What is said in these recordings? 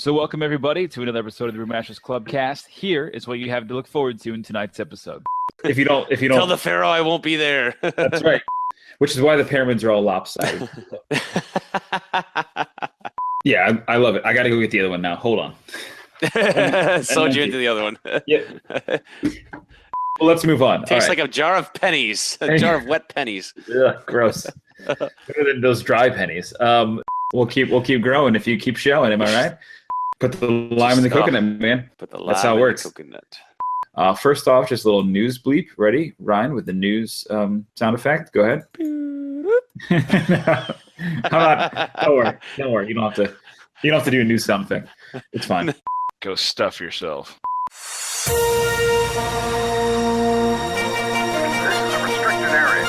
So welcome everybody to another episode of the Brewmasters.Club cast. Here is what you have to look forward to in tonight's episode. If you don't tell the Pharaoh I won't be there. That's right. Which is why the pyramids are all lopsided. Yeah, I love it. I got to go get the other one now. Hold on. Sold you into the other one. Yeah. Well, let's move on. Tastes like a jar of pennies. A jar of wet pennies. Ugh, gross. Better than those dry pennies. We'll keep growing if you keep showing. Am I right? Put the lime in the coconut, man. Put the lime That's how it works. In the coconut. First off, just a little news bleep. Ready, Ryan, with the news sound effect? Go ahead. How about? Don't worry. You don't have to do a news sound effect. It's fine. Go stuff yourself. This is a restricted area.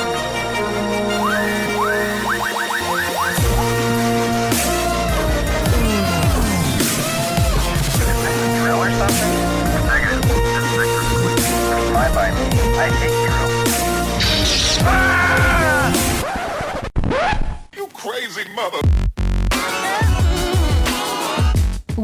Drill or something? Negative. This is Victor. Bye bye me. I hate drill. Ah! You crazy mother.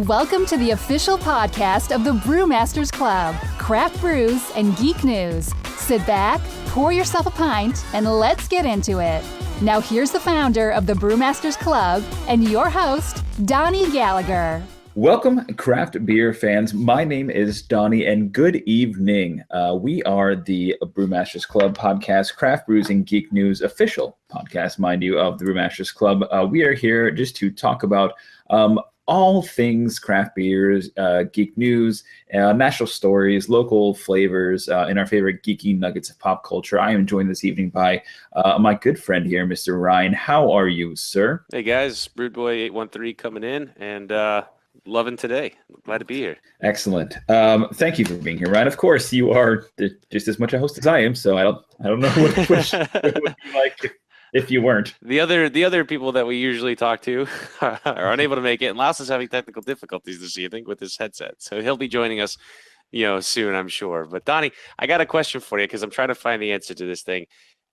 Welcome to the official podcast of the Brewmasters.Club, craft brews and geek news. Sit back, pour yourself a pint, and let's get into it. Now here's the founder of the Brewmasters.Club and your host, Donnie Gallagher. Welcome, craft beer fans. My name is Donnie, and good evening. We are the Brewmasters.Club podcast, craft brews and geek news official podcast, mind you, of the Brewmasters.Club. We are here just to talk about all things craft beers, geek news, national stories, local flavors, and our favorite geeky nuggets of pop culture. I am joined this evening by my good friend here, Mr. Ryan. How are you, sir? Hey guys, Broodboy813 coming in, and loving today. Glad to be here. Excellent. Thank you for being here, Ryan. Of course, you are just as much a host as I am, so I don't know what it would be like if you weren't. The other people that we usually talk to are unable to make it, and Laos is having technical difficulties this evening with his headset, so he'll be joining us, soon, I'm sure. But Donnie, I got a question for you because I'm trying to find the answer to this thing.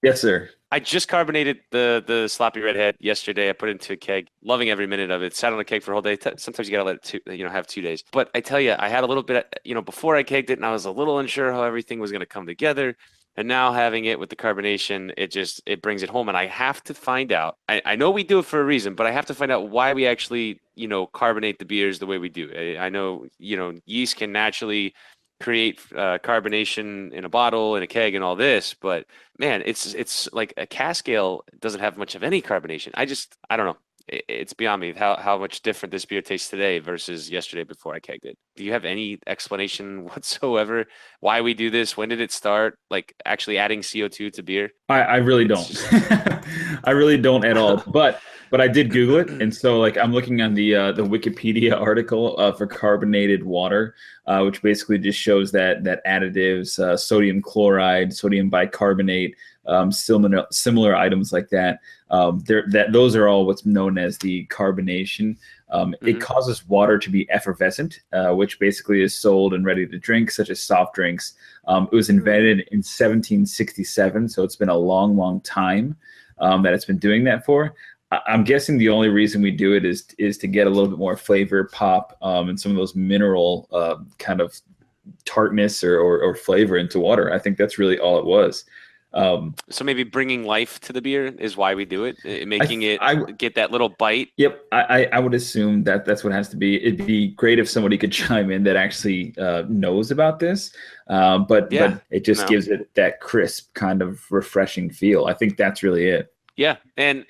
Yes, sir. I just carbonated the sloppy redhead yesterday. I put it into a keg, loving every minute of it. Sat on a keg for a whole day. Sometimes you gotta let it have 2 days. But I tell you, I had a little bit, before I kegged it, and I was a little unsure how everything was gonna come together. And now having it with the carbonation, it brings it home. And I have to find out. I know we do it for a reason, but I have to find out why we actually, carbonate the beers the way we do. I know, yeast can naturally create carbonation in a bottle, in a keg, and all this, but man, it's like a cask ale doesn't have much of any carbonation. I don't know. It's beyond me how much different this beer tastes today versus yesterday before I kegged it. Do you have any explanation whatsoever why we do this? When did it start? Like actually adding CO2 to beer? I really don't. I really don't at all. But I did Google it, and so I'm looking on the Wikipedia article for carbonated water, which basically just shows that additives, sodium chloride, sodium bicarbonate, similar items like that. Those are all what's known as the carbonation. It causes water to be effervescent, which basically is sold and ready to drink, such as soft drinks. It was invented in 1767, so it's been a long, long time that it's been doing that for. I'm guessing the only reason we do it is to get a little bit more flavor, pop, and some of those mineral kind of tartness or flavor into water. I think that's really all it was. So maybe bringing life to the beer is why we do it, making it get that little bite. Yep, I would assume that's what it has to be. It'd be great if somebody could chime in that actually knows about this, but it just gives it that crisp kind of refreshing feel. I think that's really it. Yeah, and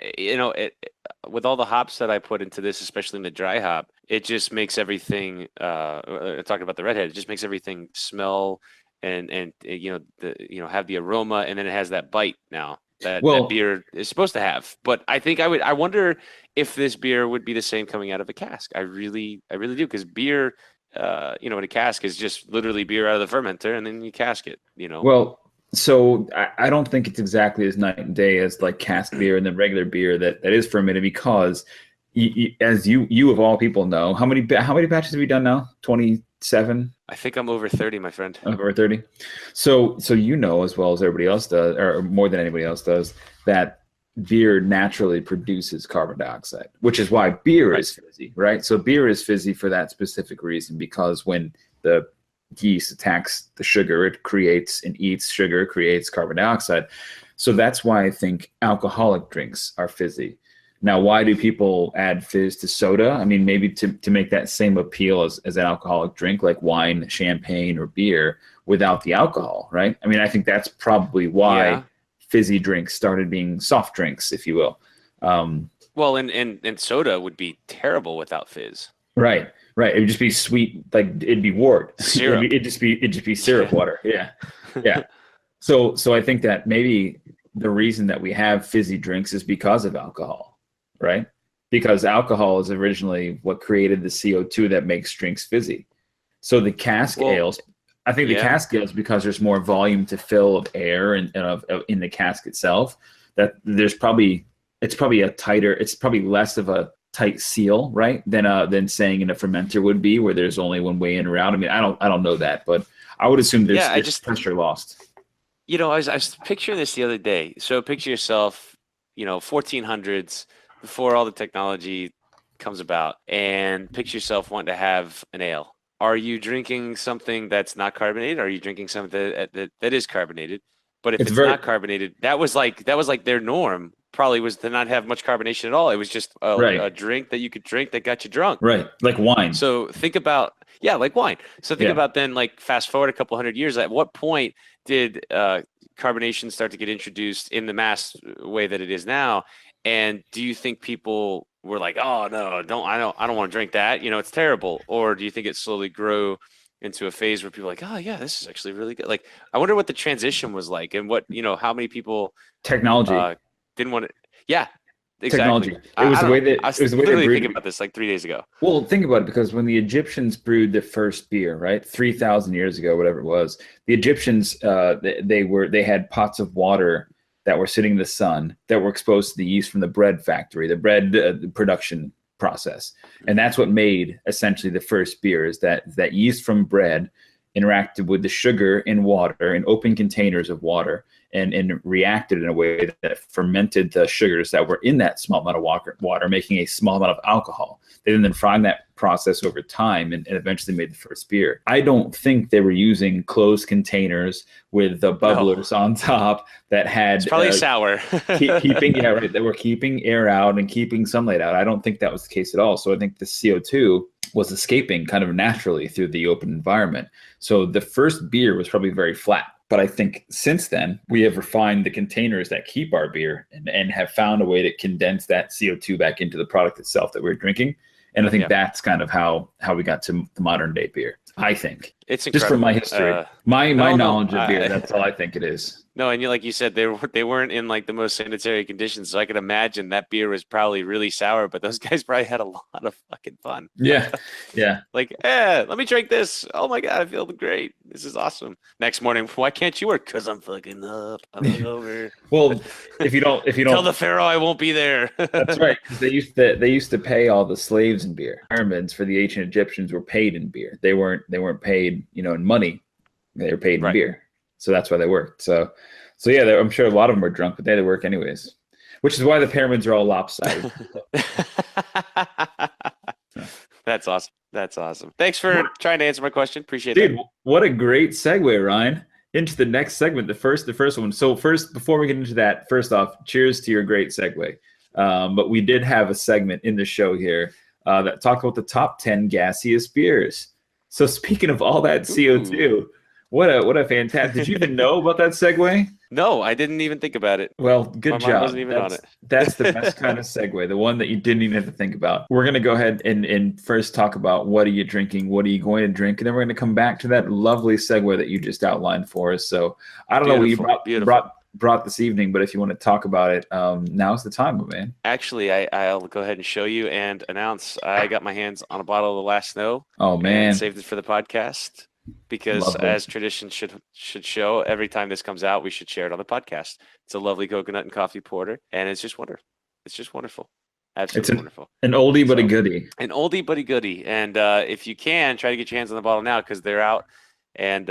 with all the hops that I put into this, especially in the dry hop, it just makes everything. Talking about the redhead, it just makes everything smell and have the aroma, and then it has that bite now that beer is supposed to have. But I wonder if this beer would be the same coming out of a cask. I really do, because beer, in a cask is just literally beer out of the fermenter, and then you cask it. Well. So I don't think it's exactly as night and day as like cask beer and then regular beer that is fermented, because as you of all people know, how many batches have we done now? 27. I think I'm over 30, my friend. Over 30. So as well as everybody else does, or more than anybody else does, that beer naturally produces carbon dioxide, which is why beer is fizzy, right? So beer is fizzy for that specific reason, because when the yeast attacks the sugar, it creates and eats sugar, creates carbon dioxide. So that's why I think alcoholic drinks are fizzy. Now, why do people add fizz to soda? I mean, maybe to make that same appeal as an alcoholic drink like wine, champagne, or beer without the alcohol, right? I mean, I think that's probably why fizzy drinks started being soft drinks, if you will. Well, and soda would be terrible without fizz. Right. It would just be sweet, like it'd be Wort. Syrup. it'd just be syrup water. Yeah. So I think that maybe the reason that we have fizzy drinks is because of alcohol, right? Because alcohol is originally what created the CO2 that makes drinks fizzy. So the cask ales, I think the cask ales, because there's more volume to fill of air and in the cask itself, that it's probably less of a tight seal, right, than saying in a fermenter would be, where there's only one way in or out. I mean, I don't know that, but I would assume there's pressure lost. I was picturing this the other day. So picture yourself, 1400s, before all the technology comes about, and picture yourself wanting to have an ale. Are you drinking something that's not carbonated? Or are you drinking something that is carbonated? But if it's not carbonated, that was like their norm. Probably was to not have much carbonation at all. It was just a drink that you could drink that got you drunk. Right, like wine. So think about like wine. So think about then, like, fast forward a couple hundred years. At what point did carbonation start to get introduced in the mass way that it is now? And do you think people were like, oh no, I don't want to drink that. It's terrible. Or do you think it slowly grew into a phase where people are like, oh yeah, this is actually really good. Like, I wonder what the transition was like, and what, how many people technology didn't want to. Yeah, exactly. Technology. It was the way that I was literally thinking about this like 3 days ago. Well, think about it, because when the Egyptians brewed the first beer, right, 3,000 years ago, whatever it was, the Egyptians they had pots of water that were sitting in the sun that were exposed to the yeast from the bread factory, the bread production process, and that's what made essentially the first beer. Is that yeast from bread interacted with the sugar in water, in open containers of water, and reacted in a way that fermented the sugars that were in that small amount of water, making a small amount of alcohol. They then refined that process over time and eventually made the first beer. I don't think they were using closed containers with the bubblers on top that had... It's probably sour. They were keeping air out and keeping sunlight out. I don't think that was the case at all. So I think the CO2 was escaping kind of naturally through the open environment. So the first beer was probably very flat. But I think since then, we have refined the containers that keep our beer and have found a way to condense that CO2 back into the product itself that we're drinking. And I think that's kind of how we got to the modern day beer, I think. It's incredible. Just from my history. My knowledge of beer, that's all I think it is. No, and like you said, they weren't in like the most sanitary conditions, so I could imagine that beer was probably really sour, but those guys probably had a lot of fucking fun. Yeah. Like, let me drink this. Oh my god, I feel great. This is awesome. Next morning, why can't you work? Because I'm fucking up. I'm hungover. Well, if you don't tell the pharaoh I won't be there. That's right, because they used to pay all the slaves in beer. Pyramids for the ancient Egyptians were paid in beer. They weren't paid, in money. They were paid in beer. So that's why they worked. So yeah, I'm sure a lot of them were drunk, but they had to work anyways, which is why the pyramids are all lopsided. That's awesome. Thanks for trying to answer my question. Appreciate it. Dude, that. What a great segue, Ryan, into the next segment, the first one. So first, before we get into that, first off, cheers to your great segue. But we did have a segment in the show here that talked about the top 10 gassiest beers. So speaking of all that CO2, what a fantastic! Did you even know about that segue? No, I didn't even think about it. Well, good My job. mind wasn't even on it. That's the best kind of segue, the one that you didn't even have to think about. We're going to go ahead and first talk about what are you drinking, what are you going to drink, and then we're going to come back to that lovely segue that you just outlined for us. So I don't know what you brought this evening, but if you want to talk about it, now's the time, my man. Actually, I'll go ahead and show you and announce I got my hands on a bottle of the Last Snow. Oh, man. And saved it for the podcast. Because as tradition should show, every time this comes out, we should share it on the podcast. It's a lovely coconut and coffee porter, and it's just wonderful. It's just wonderful. Absolutely wonderful. An oldie but a goodie. An oldie but a goodie. And if you can, try to get your hands on the bottle now because they're out and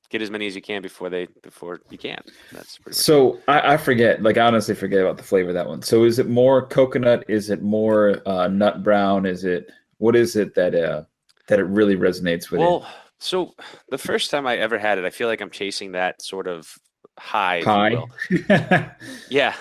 get as many as you can before you can. That's pretty much So I forget, like I honestly forget about the flavor of that one. So is it more coconut? Is it more nut brown? What is it that it really resonates with you? Well, so the first time I ever had it, I feel like I'm chasing that sort of high, if you Pie. will. Yeah.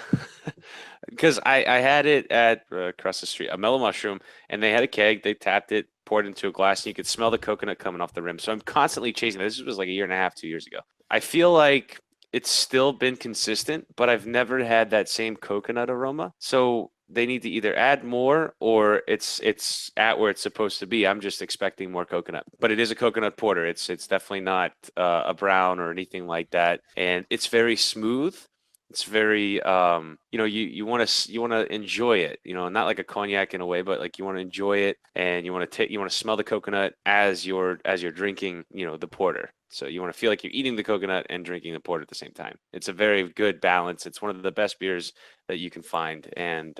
Because I had it at across the street, a Mellow Mushroom, and they had a keg. They tapped it, poured it into a glass, and you could smell the coconut coming off the rim. So I'm constantly chasing that. This was like a year and a half, 2 years ago. I feel like it's still been consistent, but I've never had that same coconut aroma. So they need to either add more or it's at where it's supposed to be. I'm just expecting more coconut, but it is a coconut porter. It's definitely not a brown or anything like that, and it's very smooth. It's very you want to enjoy it, not like a cognac in a way, but like you want to enjoy it, and you want to smell the coconut as you're drinking, the porter. So you want to feel like you're eating the coconut and drinking the porter at the same time. It's a very good balance. It's one of the best beers that you can find, and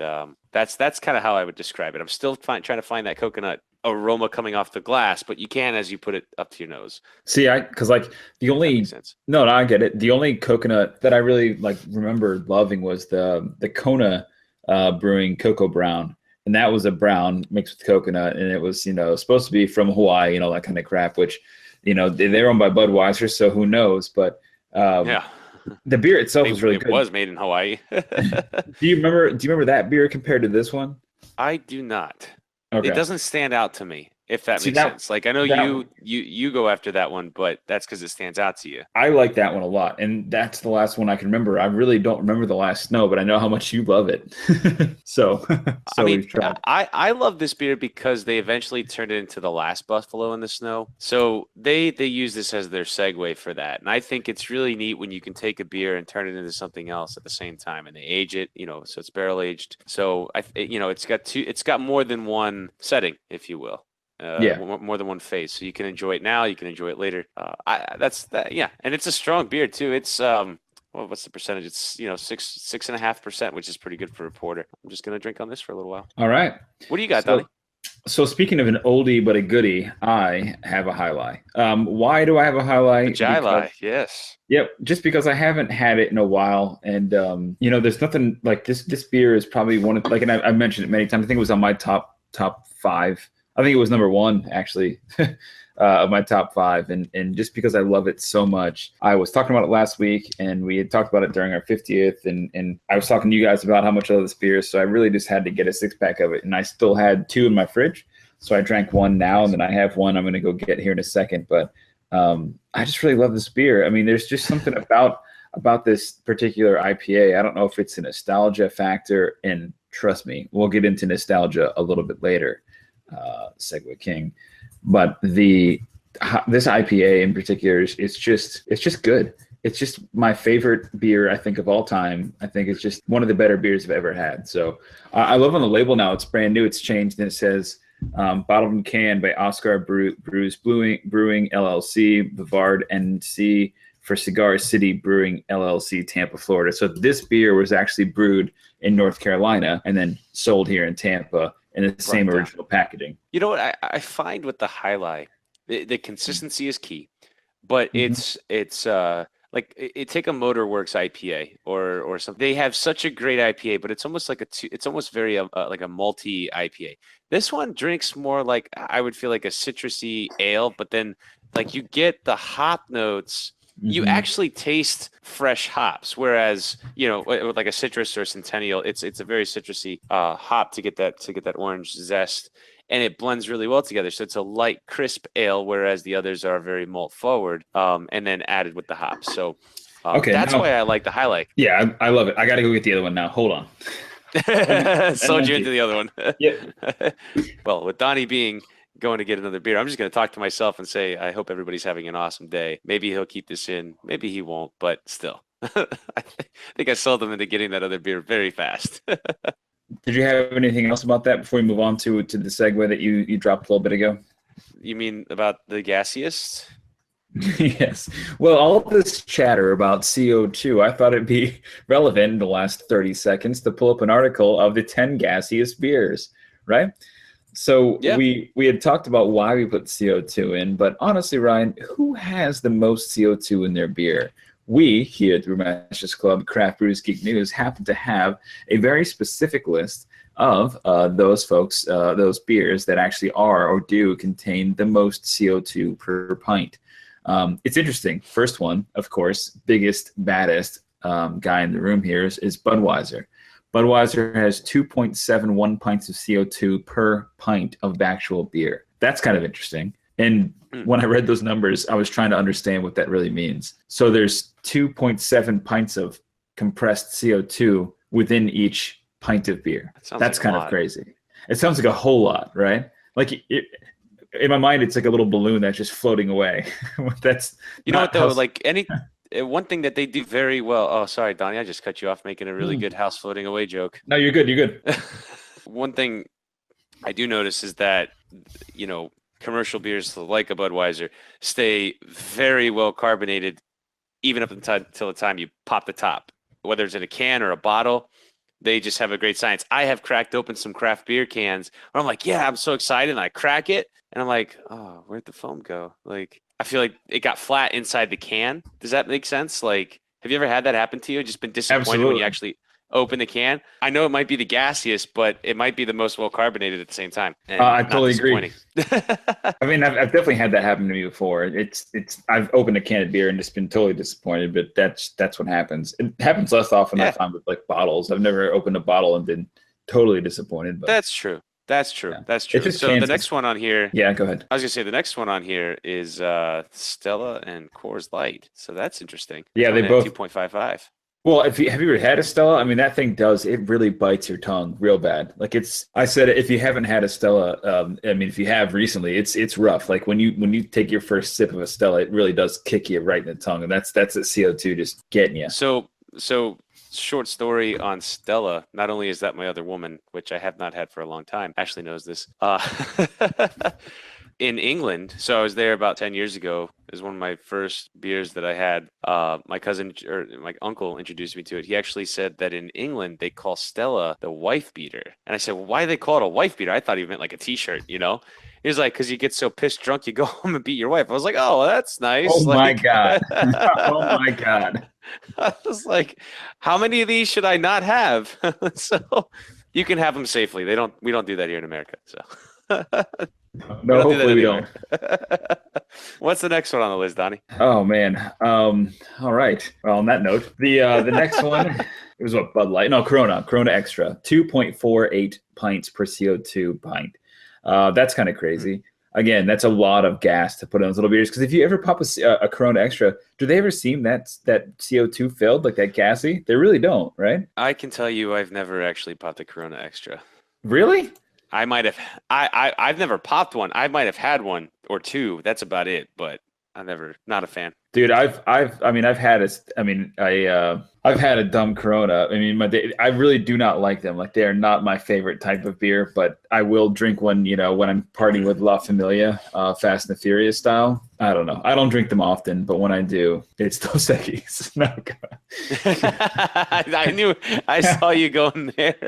that's kind of how I would describe it. I'm still trying to find that coconut aroma coming off the glass, but you can as you put it up to your nose. See, because like the only no, I get it. The only coconut that I really like remember loving was the Kona Brewing Cocoa Brown, and that was a brown mixed with coconut, and it was supposed to be from Hawaii, that kind of crap. Which they're owned by Budweiser, so who knows? But yeah, the beer itself was really good. It was made in Hawaii. Do you remember that beer compared to this one? I do not. Okay. It doesn't stand out to me, if that makes sense. Like I know you go after that one, but that's because it stands out to you. I like that one a lot, and that's the last one I can remember. I really don't remember the last snow, but I know how much you love it. so I mean, I love this beer because they eventually turned it into the last Buffalo in the Snow. So they use this as their segue for that, and I think it's really neat when you can take a beer and turn it into something else at the same time, and they age it, so it's barrel aged. So it's got more than one setting, if you will. More than one phase, so you can enjoy it now, you can enjoy it later. Yeah, and it's a strong beer too. It's what's the percentage? It's 6.5%, which is pretty good for a porter. I'm just gonna drink on this for a little while. All right. What do you got, Donnie? So speaking of an oldie but a goodie, I have a highlight. Why do I have a highlight? Yes. Yep, just because I haven't had it in a while, and there's nothing like this. This beer is probably one of and I mentioned it many times. I think it was on my top 5. I think it was number 1 actually of my top 5, and just because I love it so much, I was talking about it last week, and we had talked about it during our 50th, and I was talking to you guys about how much I love this beer, so I really just had to get a 6-pack of it, and I still had 2 in my fridge, so I drank 1 now, and then I have 1 I'm going to go get here in a second, but I just really love this beer. I mean, there's just something about this particular IPA. I don't know if it's a nostalgia factor, and trust me, we'll get into nostalgia a little bit later. Segue King, but this IPA in particular it's just good. It's just my favorite beer, I think, of all time. I think it's just one of the better beers I've ever had. So I love on the label now. It's brand new. It's changed, and it says bottled and canned by Oscar Brews Brewing LLC, Bavard NC for Cigar City Brewing LLC, Tampa, Florida. So this beer was actually brewed in North Carolina and then sold here in Tampa in the same original packaging. You know what I find with the highlight, the consistency is key, but it's like take a Motorworks IPA or something. They have such a great IPA, but it's almost like it's almost very like a malty IPA. This one drinks more like, I would feel like a citrusy ale, but then like you get the hop notes. You actually taste fresh hops, whereas with like a citrus or a Centennial, it's a very citrusy hop to get that orange zest, and it blends really well together. So it's a light, crisp ale, whereas the others are very malt forward, and then added with the hops. So that's why I like the highlight. Yeah, I love it. I got to go get the other one now. Hold on. Sold you into the other one. Yep. Well, with Donnie going to get another beer, I'm just going to talk to myself and say, I hope everybody's having an awesome day. Maybe he'll keep this in. Maybe he won't, but still. I think I sold him into getting that other beer very fast. Did you have anything else about that before we move on to the segue that you dropped a little bit ago? You mean about the Gassiest? Yes. Well, all of this chatter about CO2, I thought it'd be relevant in the last 30 seconds to pull up an article of the 10 gassiest beers, right? So Yeah. we had talked about why we put CO2 in, but honestly, Ryan, who has the most CO2 in their beer? We here at the Brewmasters.Club, Craft Brews Geek News, happen to have a very specific list of those folks, those beers that actually are or do contain the most CO2 per pint. It's interesting. First one, of course, biggest, baddest guy in the room here is Budweiser. Budweiser has 2.71 pints of CO2 per pint of actual beer. That's kind of interesting. And when I read those numbers, I was trying to understand what that really means. So there's 2.7 pints of compressed CO2 within each pint of beer. That's kind of crazy. It sounds like a whole lot, right? Like in my mind, it's like a little balloon that's just floating away. That's what though, like one thing that they do very well. Oh, sorry, Donnie, I just cut you off making a really good house floating away joke. No, you're good. You're good. One thing I do notice is that, commercial beers like a Budweiser stay very well carbonated, even up until the time you pop the top. Whether it's in a can or a bottle, they just have a great science. I have cracked open some craft beer cans where I'm like, yeah, I'm so excited. And I crack it and I'm like, oh, where'd the foam go? Like, I feel like it got flat inside the can. Does that make sense? Like, have you ever had that happen to you? Just been disappointed when you actually open the can? I know it might be the gassiest, but it might be the most well carbonated at the same time. I totally agree. I mean, I've definitely had that happen to me before. I've opened a can of beer and just been totally disappointed, but that's what happens. It happens less often, I find, with like bottles. I've never opened a bottle and been totally disappointed. But That's true. That's true. Yeah. That's true. So the next one on here. Yeah, go ahead. I was gonna say the next one on here is Stella and Coors Light. So that's interesting. Yeah, they both 2.55. Well, have you ever had a Stella? I mean, that thing it really bites your tongue real bad. Like I said, if you haven't had a Stella, I mean, if you have recently, it's rough. Like when you take your first sip of a Stella, it really does kick you right in the tongue. And that's the CO2 just getting you. So short story on Stella. Not only is that my other woman, which I have not had for a long time. Ashley knows this. In England, so I was there about 10 years ago. It was one of my first beers that I had. My cousin or my uncle introduced me to it. He actually said that in England they call Stella the wife beater. And I said, well, why do they call it a wife beater? I thought he meant like a t-shirt, He was like, because you get so pissed drunk, you go home and beat your wife. I was like, oh, that's nice. Oh, my God. Oh, my God. I was like, how many of these should I not have? So you can have them safely. We don't do that here in America. So no, hopefully we don't. What's the next one on the list, Donnie? Oh man. All right. Well, on that note, the next one, it was what, Bud Light? No, Corona Extra, 2.48 pints per CO2 pint. That's kind of crazy. Again, that's a lot of gas to put in those little beers. Because if you ever pop a Corona Extra, do they ever seem that CO2 filled, like that gassy? They really don't, right? I can tell you, I've never actually popped a Corona Extra. Really? I might have. I've never popped one. I might have had one or two. That's about it. But not a fan. Dude, I've had a dumb Corona. I mean, I really do not like them. Like, they are not my favorite type of beer, but I will drink one, when I'm partying with La Familia, Fast and the Furious style. I don't know. I don't drink them often, but when I do, it's Dos Equis. No, I saw you going there.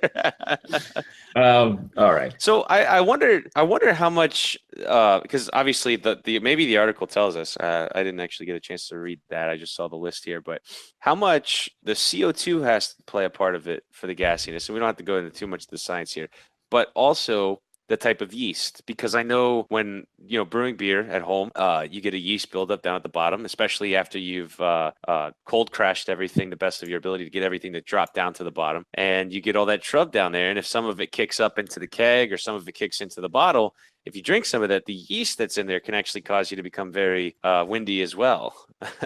All right. So I wonder how much, because obviously maybe the article tells us, I didn't actually get a chance to read that. I just saw the list here, but how much the CO2 has to play a part of it for the gassiness. So we don't have to go into too much of the science here, but also the type of yeast, because I know when brewing beer at home, you get a yeast buildup down at the bottom, especially after you've cold crashed everything the best of your ability to get everything to drop down to the bottom, and you get all that shrub down there. And if some of it kicks up into the keg or some of it kicks into the bottle, if you drink some of that, the yeast that's in there can actually cause you to become very windy as well,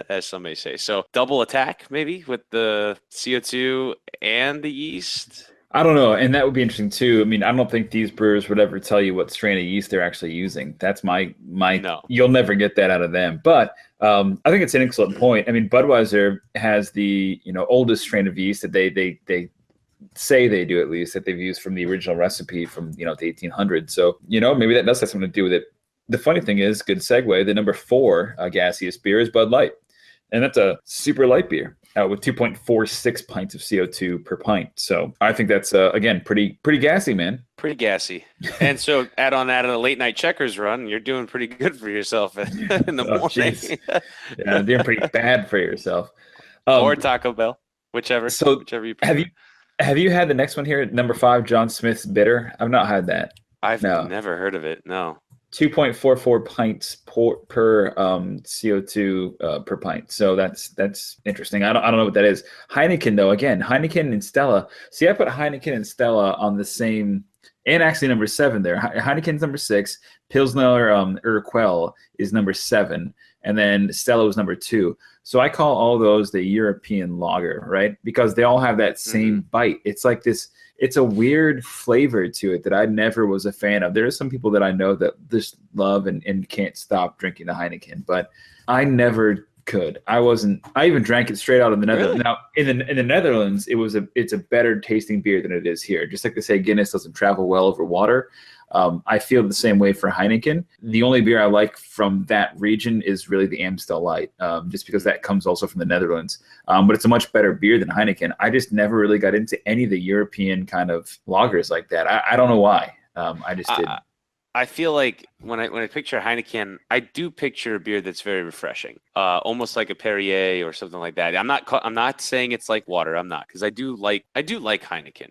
as some may say. So double attack maybe with the CO2 and the yeast. I don't know, and that would be interesting too. I mean, I don't think these brewers would ever tell you what strain of yeast they're actually using. That's my. No. You'll never get that out of them. But I think it's an excellent point. I mean, Budweiser has the oldest strain of yeast that they say they do, at least, that they've used from the original recipe from the 1800s. So maybe that does have something to do with it. The funny thing is, good segue, the number 4 gassiest beer is Bud Light. And that's a super light beer. with 2.46 pints of CO2 per pint. So I think that's again pretty gassy, man. Pretty gassy. And so add on that a late night checkers run, you're doing pretty good for yourself in the morning. Yeah, doing pretty bad for yourself. Or Taco Bell, whichever you prefer. Have you had the next one here at number 5, John Smith's Bitter? I've not had that. I've never heard of it. No. 2.44 pints per CO2 per pint. So that's interesting. I don't know what that is. Heineken though, again, Heineken and Stella. See, I put Heineken and Stella on the same, and actually number 7 there. Heineken's number 6. Pilsner Urquell is number 7, and then Stella was number 2. So I call all those the European lager, right? Because they all have that same bite. It's like this. It's a weird flavor to it that I never was a fan of. There are some people that I know that just love and can't stop drinking the Heineken, but I never could. I even drank it straight out of the Netherlands. Really? Now in the Netherlands, it's a better tasting beer than it is here. Just like they say, Guinness doesn't travel well over water. I feel the same way for Heineken. The only beer I like from that region is really the Amstel Light, just because that comes also from the Netherlands. But it's a much better beer than Heineken. I just never really got into any of the European kind of lagers like that. I don't know why. I just didn't. I feel like when I picture Heineken, I do picture a beer that's very refreshing, almost like a Perrier or something like that. I'm not saying it's like water. I'm not, because I do like Heineken.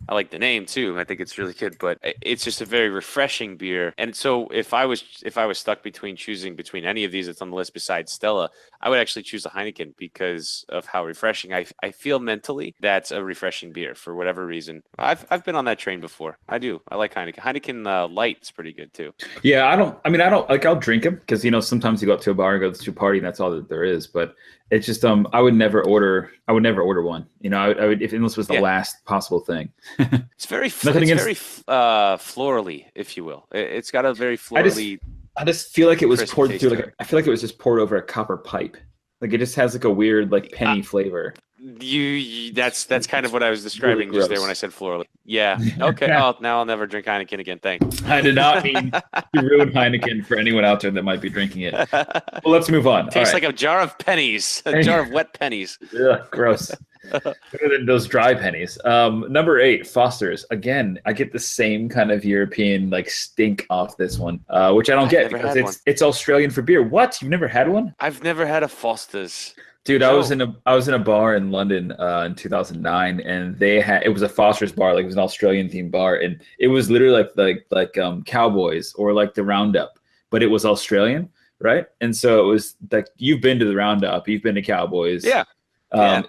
I like the name too. I think it's really good, but it's just a very refreshing beer. And so if I was stuck choosing between any of these that's on the list besides Stella, I would actually choose a Heineken because of how refreshing I feel mentally. That's a refreshing beer for whatever reason. I've been on that train before. I do. I like Heineken. Heineken Light's pretty good too. Yeah, I don't like, I'll drink them because sometimes you go up to a bar and go to a party and that's all that there is. But it's just I would never order one. I would, if unless it was the last possible thing. It's very florally, if you will. It's got a very florally. I just feel like it was poured through I feel like it was just poured over a copper pipe. Like it just has like a weird penny flavor. That's kind of what I was describing really just there when I said florally. Yeah. Okay. Now I'll never drink Heineken again. Thanks. I did not mean to ruin Heineken for anyone out there that might be drinking it. Well, let's move on. Tastes like a jar of pennies, a jar of wet pennies. Yeah, gross. Better than those dry pennies. Number 8, Foster's. Again, I get the same kind of European stink off this one, which I don't get because it's Australian for beer. What? You've never had one? I've never had a Foster's. Dude, no. I was in a bar in London in 2009, and it was a Foster's bar, it was an Australian themed bar, and it was literally like Cowboys or like the Roundup, but it was Australian, right? And so it was like, you've been to the Roundup, you've been to Cowboys, yeah.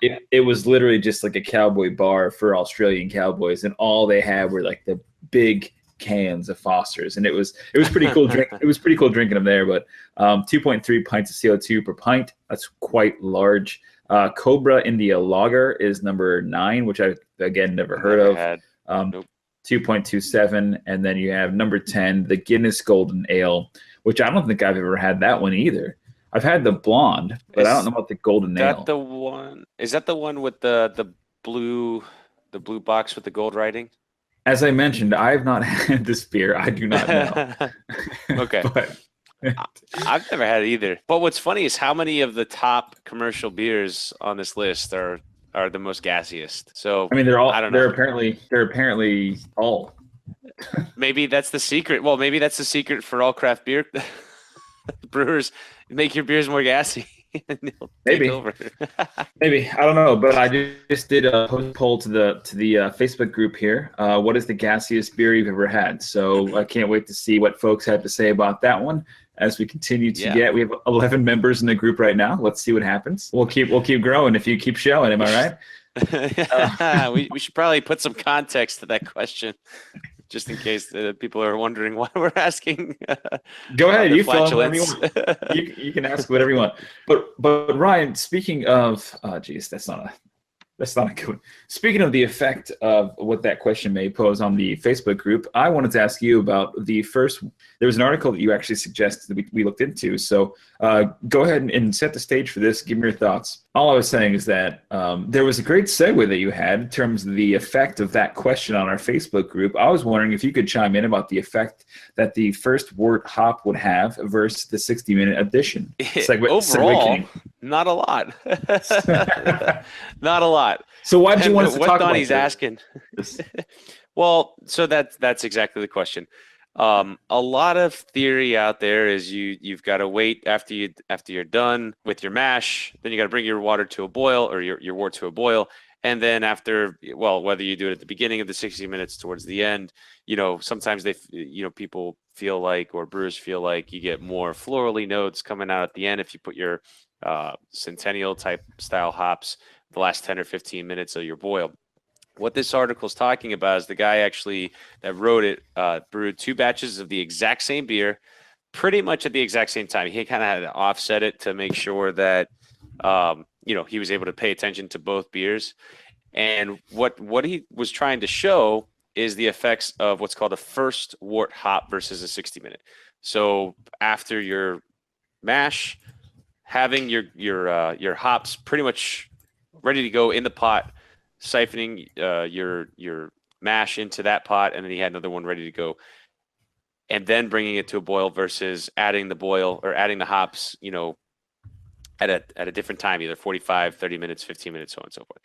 It was literally just like a cowboy bar for Australian cowboys, and all they had were like the big cans of Foster's, and it was pretty cool. It was pretty cool drinking them there. But 2.3 pints of CO2 per pint. That's quite large. Cobra India Lager is number 9, which I again never heard of. Nope. 2.27, and then you have number 10, the Guinness Golden Ale, which I don't think I've ever had that one either. I've had the blonde, but I don't know about the golden ale. Is that the one with the blue box with the gold writing? As I mentioned, I have not had this beer. I do not know. Okay. I've never had it either. But what's funny is how many of the top commercial beers on this list are the most gassiest. So I mean, they're all. They're apparently all. Maybe that's the secret. Well, maybe that's the secret for all craft beer brewers. Make your beers more gassy. Maybe. Maybe, I don't know, but I just did a poll to the Facebook group here. What is the gassiest beer you've ever had? So I can't wait to see what folks have to say about that one as we continue to get. We have 11 members in the group right now. Let's see what happens. We'll keep growing if you keep showing. Am I right? We should probably put some context to that question, just in case people are wondering why we're asking. Go ahead, you fill in whatever you want. You can ask whatever you want. But Ryan, speaking of, that's not a good one. Speaking of the effect of what that question may pose on the Facebook group, I wanted to ask you about there was an article that you actually suggested that we looked into. So go ahead and set the stage for this. Give me your thoughts. All I was saying is that there was a great segue that you had in terms of the effect of that question on our Facebook group. I was wondering if you could chime in about the effect that the first Wort hop would have versus the 60-minute edition. Not a lot. Not a lot. So why did you want us to what talk Donnie's about asking? this? Well, so that's exactly the question. A lot of theory out there is you've got to wait after you're done with your mash, then you got to bring your water to a boil or your wort to a boil, and then after, well, whether you do it at the beginning of the 60 minutes towards the end, sometimes people feel like, or brewers feel like, you get more florally notes coming out at the end if you put your Centennial type style hops the last 10 or 15 minutes of your boil. What this article is talking about is the guy actually that wrote it brewed 2 batches of the exact same beer, pretty much at the exact same time. He kind of had to offset it to make sure that he was able to pay attention to both beers. And what he was trying to show is the effects of what's called a first wort hop versus a 60-minute. So after your mash, having your hops pretty much ready to go in the pot, siphoning your mash into that pot, and then he had another one ready to go, and then bringing it to a boil versus adding the boil or adding the hops, at a different time, either 45, 30 minutes, 15 minutes, so on and so forth.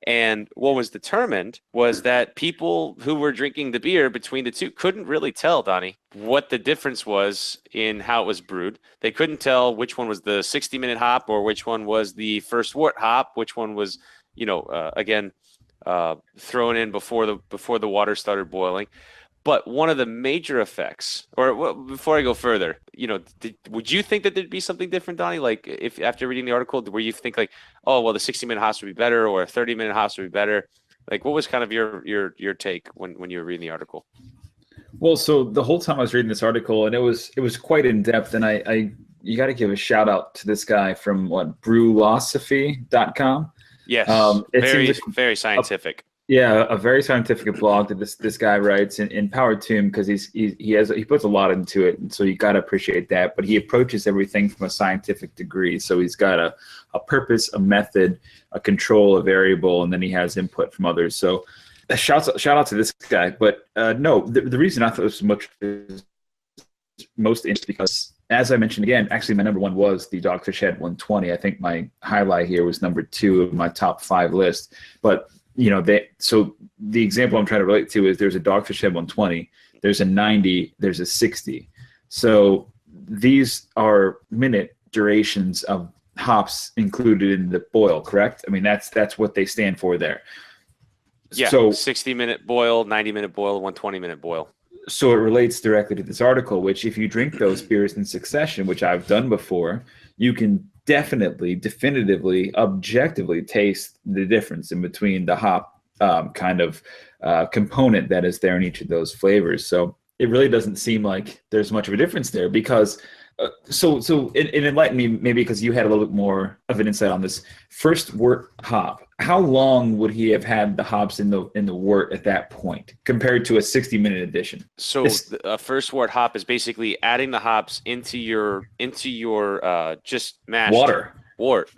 And what was determined was that people who were drinking the beer between the two couldn't really tell, Donnie, what the difference was in how it was brewed. They couldn't tell which one was the 60-minute hop or which one was the first wort hop, which one was, thrown in before the water started boiling. But one of the major effects, before I go further, would you think that there'd be something different, Donnie? Like, if after reading the article, where you think like, oh, well, the 60-minute hops would be better, or a 30-minute hops would be better? Like, what was kind of your take when you were reading the article? Well, so the whole time I was reading this article, and it was quite in depth, and you got to give a shout out to this guy from Brewmasters.Club. Yes, It very scientific. A very scientific blog that this guy writes, and power to him, because he puts a lot into it, and so you got to appreciate that. But he approaches everything from a scientific degree, so he's got a purpose, a method, a control, a variable, and then he has input from others. So shout out to this guy. But no, the reason I thought this was most interesting because, as I mentioned again, actually my number 1 was the Dogfish Head 120. I think my highlight here was number 2 of my top 5 list. But so the example I'm trying to relate to is there's a Dogfish Head 120, there's a 90, there's a 60. So these are minute durations of hops included in the boil, correct? I mean, that's what they stand for there. Yeah, so 60-minute boil, 90-minute boil, 120-minute boil. So it relates directly to this article, which if you drink those beers in succession, which I've done before, you can definitively, objectively taste the difference in between the hop component that is there in each of those flavors. So it really doesn't seem like there's much of a difference there because so it enlightened me, maybe because you had a little bit more of an insight on this first wort hop. How long would he have had the hops in the wort at that point compared to a 60-minute addition? So a first wort hop is basically adding the hops into your just mashed wort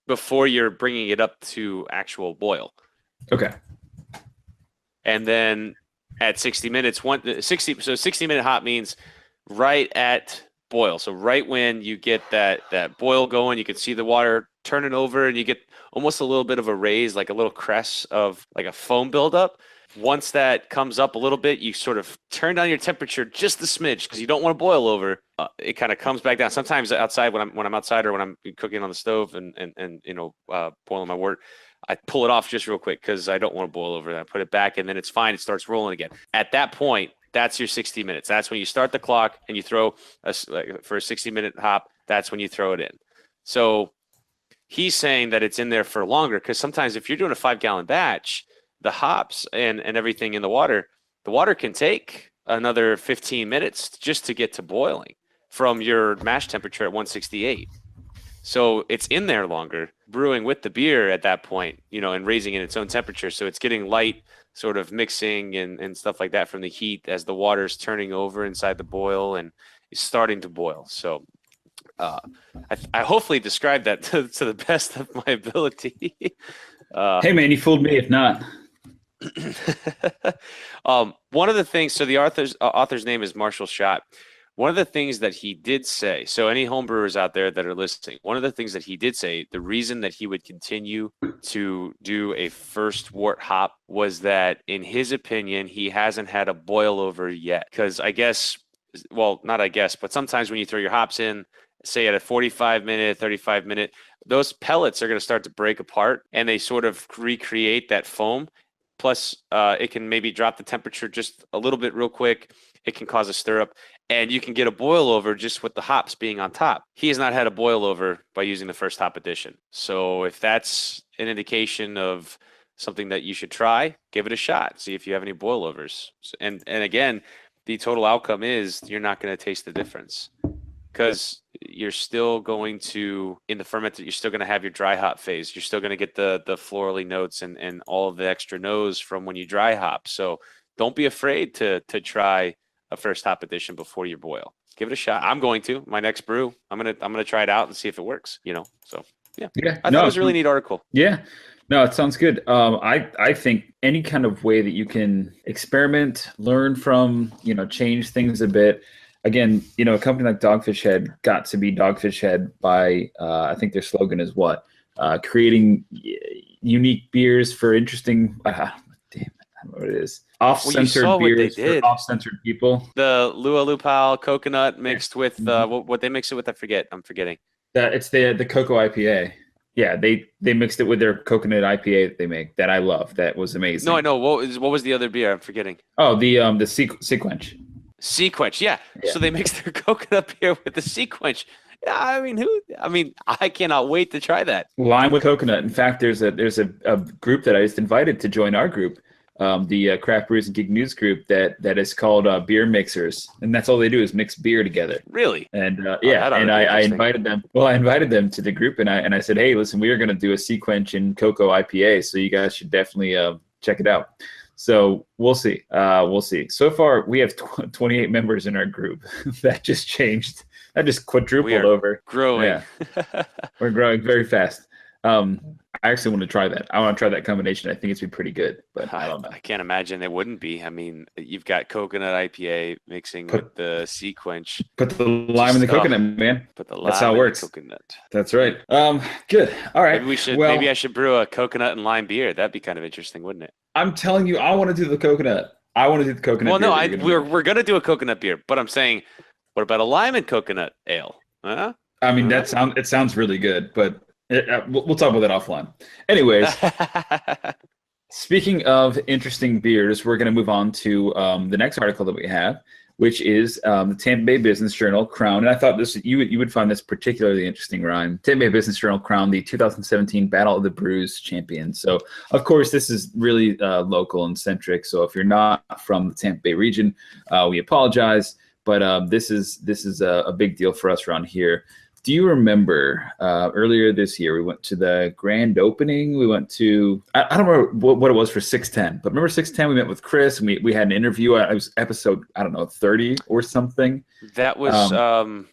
before you're bringing it up to actual boil. Okay. And then at 60 minutes, 60-minute hop means right at boil. So right when you get that boil going, you can see the water turning over and you get almost a little bit of a raise, like a little crest of like a foam buildup. Once that comes up a little bit, you sort of turn down your temperature just a smidge because you don't want to boil over. It kind of comes back down. Sometimes outside when I'm outside or when I'm cooking on the stove and boiling my wort, I pull it off just real quick because I don't want to boil over. I put it back and then it's fine. It starts rolling again. At that point, that's your 60 minutes. That's when you start the clock and you throw for a 60-minute hop. That's when you throw it in. So he's saying that it's in there for longer because sometimes if you're doing a 5-gallon batch, the hops and everything in the water can take another 15 minutes just to get to boiling from your mash temperature at 168. So it's in there longer, brewing with the beer at that point, and raising in its own temperature. So it's getting light, sort of mixing and stuff like that from the heat as the water's turning over inside the boil and is starting to boil. So I hopefully described that to the best of my ability. Hey man, you fooled me if not. One of the things, so the author's name is Marshall Schott. One of the things that he did say, so any homebrewers out there that are listening, one of the things that he did say, the reason that he would continue to do a first wort hop was that, in his opinion, he hasn't had a boil over yet. Because I guess, well, not I guess, but sometimes when you throw your hops in, say at a 45-minute, 35-minute, those pellets are going to start to break apart and they sort of recreate that foam. Plus, it can maybe drop the temperature just a little bit real quick. It can cause a stirrup, and you can get a boil over just with the hops being on top. He has not had a boil over by using the first hop addition. So if that's an indication of something that you should try, give it a shot. See if you have any boil overs. And again, the total outcome is you're not going to taste the difference, because you're still going to, in the fermented, you're still going to have your dry hop phase. You're still going to get the florally notes and all of the extra nose from when you dry hop. So don't be afraid to try a first hop addition before your boil. Give it a shot. I'm going to. My next brew, I'm gonna try it out and see if it works. So yeah. I thought it was a really neat article. Yeah. No, it sounds good. I think any kind of way that you can experiment, learn from, change things a bit. Again, a company like Dogfish Head got to be Dogfish Head by, I think their slogan is what? Creating unique beers for interesting, damn it, I don't know what it is. Off-centered beers for off-centered people. The Lua Lupal coconut mixed with, what they mix it with, I'm forgetting. It's the cocoa IPA. Yeah, they mixed it with their coconut IPA that they make that I love. That was amazing. No, I know. What was the other beer? I'm forgetting. Oh, the Sequench. Sequench, yeah. So they mix their coconut beer with the Sequench. I cannot wait to try that. Lime with coconut. In fact, there's a group that I just invited to join our group, the Craft Brews and Geek News group that is called Beer Mixers, and that's all they do is mix beer together. Really? And I invited them. Well, I invited them to the group, and I said, hey, listen, we are going to do a Sequench and cocoa IPA, so you guys should definitely check it out. So we'll see. So far, we have 28 members in our group. That just changed. That just quadrupled over. Growing. Yeah. We're growing very fast. I actually want to try that. I want to try that combination. I think it's be pretty good, but I don't know. I can't imagine it wouldn't be. I mean, you've got coconut IPA mixing with the Sequench. Put the lime in the coconut, man. Put the lime That's how it works. In the coconut. That's right. Good. All right. Maybe I should brew a coconut and lime beer. That'd be kind of interesting, wouldn't it? I'm telling you, I want to do the coconut. Well, no, we're gonna do a coconut beer, but I'm saying, what about a lime and coconut ale? Huh? I mean, it sounds really good, but we'll talk about that offline. Anyways, speaking of interesting beers, we're going to move on to the next article that we have, which is the Tampa Bay Business Journal crowned. And I thought you would find this particularly interesting, Ryan. Tampa Bay Business Journal crowned the 2017 Battle of the Brews champion. So, of course, this is really local and centric. So if you're not from the Tampa Bay region, we apologize. But this is a big deal for us around here. Do you remember earlier this year we went to the grand opening? We went to I don't remember what it was for 610, but remember 610? We met with Chris and we had an interview. It was episode 30 or something. That was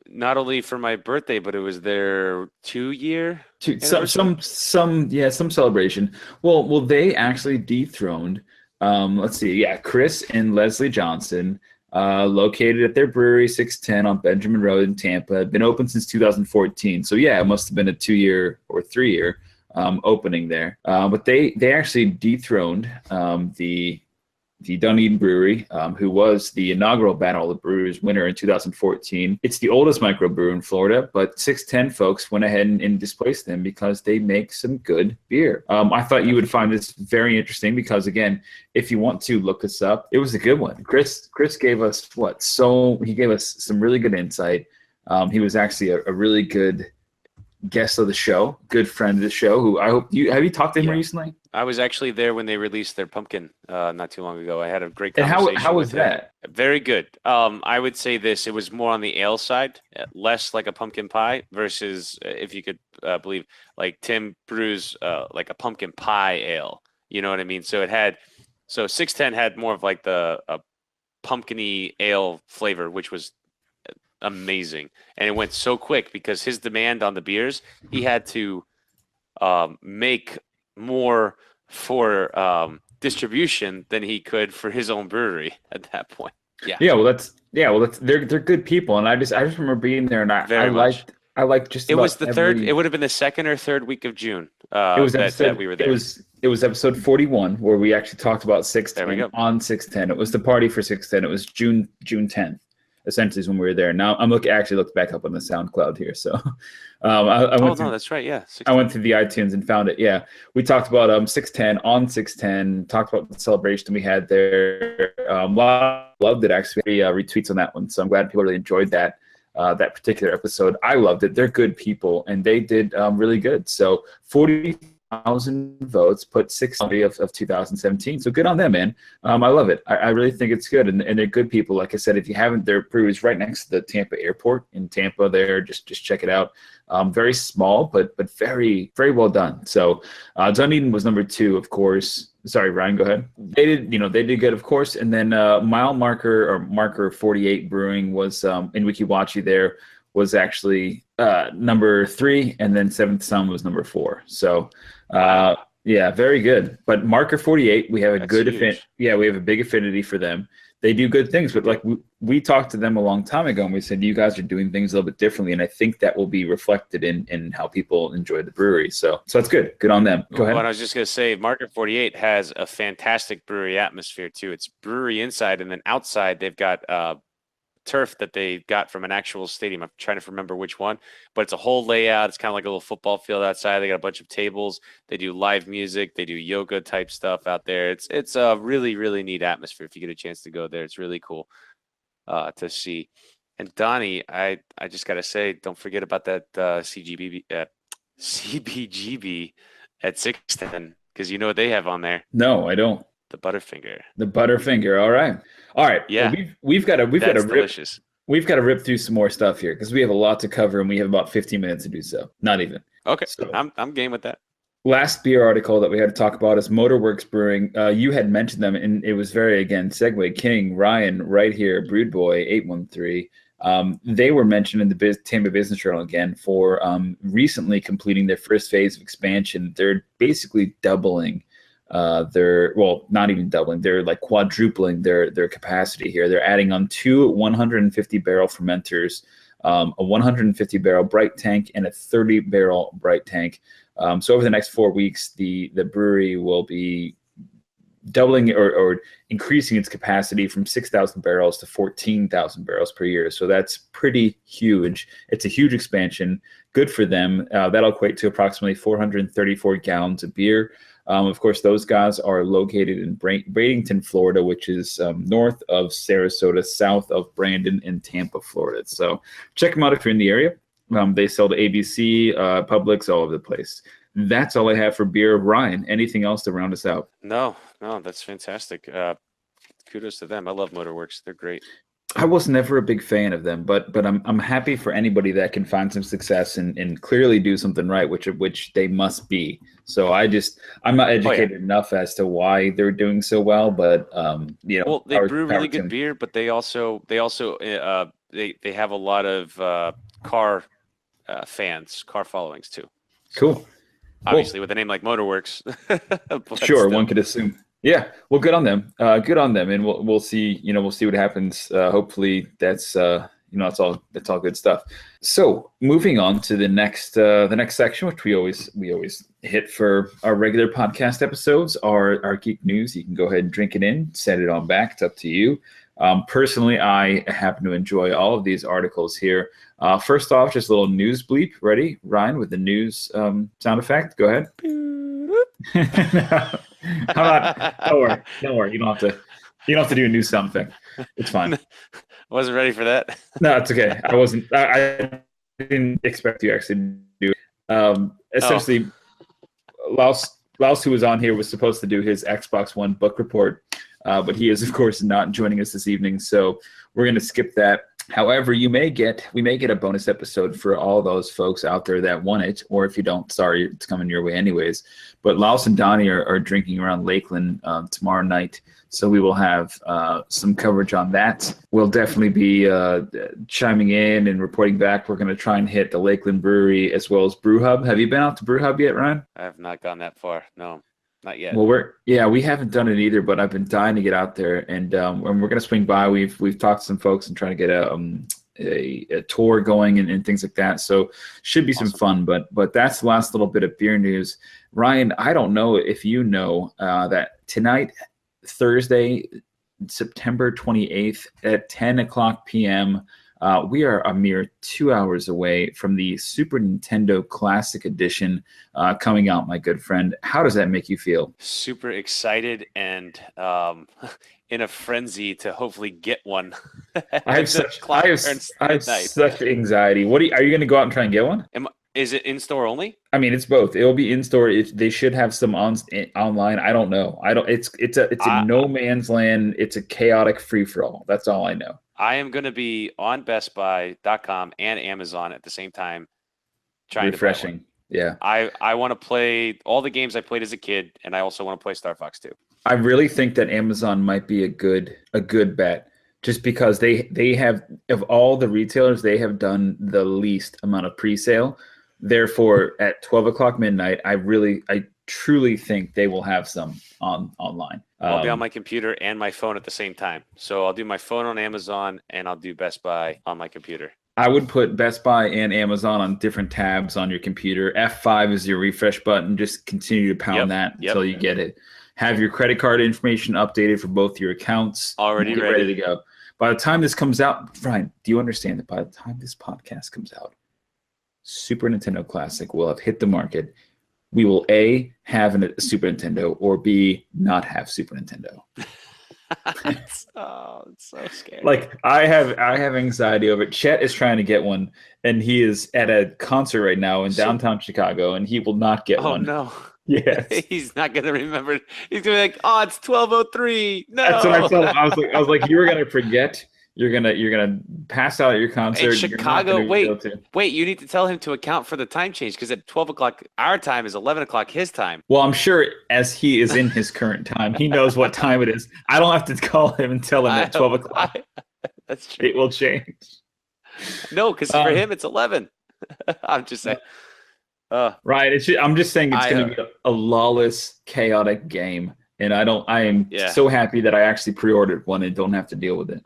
not only for my birthday, but it was their 2-year. Some celebration. Well, they actually dethroned. Let's see, Chris and Leslie Johnson. Located at their brewery, 610 on Benjamin Road in Tampa. Been open since 2014. So, it must have been a 2-year or 3-year opening there. But they actually dethroned the Dunedin Brewery, who was the inaugural Battle of the Brewers winner in 2014. It's the oldest microbrew in Florida, but 610 folks went ahead and displaced them because they make some good beer. I thought you would find this very interesting because, again, if you want to look this up, it was a good one. Chris gave us he gave us some really good insight. He was actually a really good guest of the show, good friend of the show, who I hope have you talked to him recently? I was actually there when they released their pumpkin not too long ago. I had a great conversation. And how was that? Very good. I would say this, it was more on the ale side, less like a pumpkin pie versus, if you could believe, like Tim brews like a pumpkin pie ale. You know what I mean? So 610 had more of like the pumpkin-y ale flavor, which was amazing. And it went so quick because his demand on the beers, he had to make more for distribution than he could for his own brewery at that point. Yeah. Well, that's they're good people, and I just remember being there, and Very much. I liked just It about was the third. It would have been the second or third week of June. It was That we were there. It was episode 41 where we actually talked about There we 610 go. on 610. It was the party for 610. It was June 10th. Essentially is when we were there. Now I'm actually looked back up on the SoundCloud here. So I went no, that's right. Yeah. I went through the iTunes and found it. Yeah. We talked about 610 on 610, talked about the celebration we had there. Loved it actually. Retweets on that one. So I'm glad people really enjoyed that particular episode. I loved it. They're good people and they did really good. So 40,000 votes, put 6 of 2017. So good on them, man. I love it. I really think it's good, and they're good people. Like I said, if you haven't, their brewery is right next to the Tampa airport in Tampa. There, just check it out. Very small, but very very well done. So Dunedin was number 2, of course. Sorry, Ryan, go ahead. They did good, of course. And then Mile Marker 48 Brewing was in Wikiwachi. There was actually number 3, and then Seventh Son was number 4. So yeah, very good. But Marker 48, we have we have a big affinity for them. They do good things, but like we talked to them a long time ago, and we said, you guys are doing things a little bit differently, and I think that will be reflected in how people enjoy the brewery. So that's good. Good on them. Go ahead. Well, I was just going to say, Market 48 has a fantastic brewery atmosphere, too. It's brewery inside, and then outside they've got turf that they got from an actual stadium. I'm trying to remember which one, but it's a whole layout. It's kind of like a little football field outside. They got a bunch of tables. They do live music. They do yoga type stuff out there. It's a really, really neat atmosphere. If you get a chance to go there, it's really cool to see. And Donnie, I just got to say, don't forget about that CBGB at 610, because you know what they have on there. No, I don't. The Butterfinger. The Butterfinger. All right. Yeah. Well, we've got to delicious. We've got to rip through some more stuff here because we have a lot to cover and we have about 15 minutes to do so. Not even. Okay. So, I'm game with that. Last beer article that we had to talk about is Motorworks Brewing. You had mentioned them, and it was very, again, Segway King, Ryan, right here, Brood Boy 813. They were mentioned in the Tampa Business Journal again for recently completing their first phase of expansion. They're basically doubling. Not even doubling. They're like quadrupling their capacity here. They're adding on 2 150 barrel fermenters, a 150 barrel bright tank, and a 30 barrel bright tank. So over the next 4 weeks, the brewery will be doubling or increasing its capacity from 6,000 barrels to 14,000 barrels per year. So that's pretty huge. It's a huge expansion. Good for them. That'll equate to approximately 434 gallons of beer. Of course, those guys are located in Bradenton, Florida, which is north of Sarasota, south of Brandon, and Tampa, Florida. So check them out if you're in the area. They sell to ABC, Publix, all over the place. That's all I have for beer. Ryan, anything else to round us out? No, that's fantastic. Kudos to them. I love Motorworks. They're great. I was never a big fan of them, but I'm happy for anybody that can find some success and clearly do something right, which they must be. So I'm not educated enough as to why they're doing so well, but well, they brew really good beer, but they also they have a lot of car fans, car followings too. Cool. Obviously, with a name like Motorworks. Sure, one could assume. Yeah, well, good on them. Good on them, and we'll see. We'll see what happens. Hopefully, that's it's all good stuff. So, moving on to the next section, which we always hit for our regular podcast episodes, our geek news. You can go ahead and drink it in, send it on back. It's up to you. Personally, I happen to enjoy all of these articles here. First off, just a little news bleep. Ready, Ryan, with the news sound effect? Go ahead. How about? Don't worry. You don't have to do a news sound effect. It's fine. I wasn't ready for that. No, it's okay. I wasn't. I didn't expect you actually to do it. Essentially, Laos, who was on here, was supposed to do his Xbox One book report, but he is, of course, not joining us this evening. So we're going to skip that. However, we may get a bonus episode for all those folks out there that want it, or if you don't, sorry, it's coming your way anyways. But Laos and Donnie are drinking around Lakeland tomorrow night, so we will have some coverage on that. We'll definitely be chiming in and reporting back. We're going to try and hit the Lakeland Brewery as well as Brew Hub. Have you been out to Brew Hub yet, Ryan? I have not gone that far, no. Not yet. Well, we haven't done it either, but I've been dying to get out there, and we're gonna swing by. We've talked to some folks and trying to get a tour going and things like that. So should be some fun. But that's the last little bit of beer news. Ryan, I don't know if you know that tonight, Thursday, September 28th at 10 o'clock p.m. We are a mere 2 hours away from the Super Nintendo Classic Edition coming out, my good friend. How does that make you feel? Super excited and in a frenzy to hopefully get one. I have such anxiety. Are you going to go out and try and get one? Is it in store only? I mean, it's both. It'll be in store. They should have some online. I don't know. It's a no man's land. It's a chaotic free for all. That's all I know. I am going to be on BestBuy.com and Amazon at the same time, trying refreshing. Yeah. I want to play all the games I played as a kid, and I also want to play Star Fox 2. I really think that Amazon might be a good bet, just because they have, of all the retailers, they have done the least amount of pre-sale. Therefore, at 12 o'clock midnight, I truly think they will have some online. I'll be on my computer and my phone at the same time. So I'll do my phone on Amazon and I'll do Best Buy on my computer. I would put Best Buy and Amazon on different tabs on your computer. F5 is your refresh button. Just continue to pound that until you get it. Have your credit card information updated for both your accounts. Already ready to go. By the time this comes out, Brian, do you understand that by the time this podcast comes out, Super Nintendo Classic will have hit the market. We will A, have a Super Nintendo, or B, not have Super Nintendo. It's so scary. Like I have anxiety over it. Chet is trying to get one, and he is at a concert right now in downtown Chicago, and he will not get one. Oh no. Yes. He's not gonna remember. He's gonna be like, oh, it's 12:03. No. That's what I told him. I was like, you were gonna forget. You're gonna pass out at your concert. In Chicago, wait, you need to tell him to account for the time change, because at 12 o'clock our time is 11 o'clock his time. Well, I'm sure as he is in his current time, he knows what time it is. I don't have to call him and tell him at 12 o'clock. That's true. It will change. No, because for him it's 11. I'm just saying. Right. I'm just saying it's going to be a lawless, chaotic game. And I am so happy that I actually pre-ordered one and don't have to deal with it.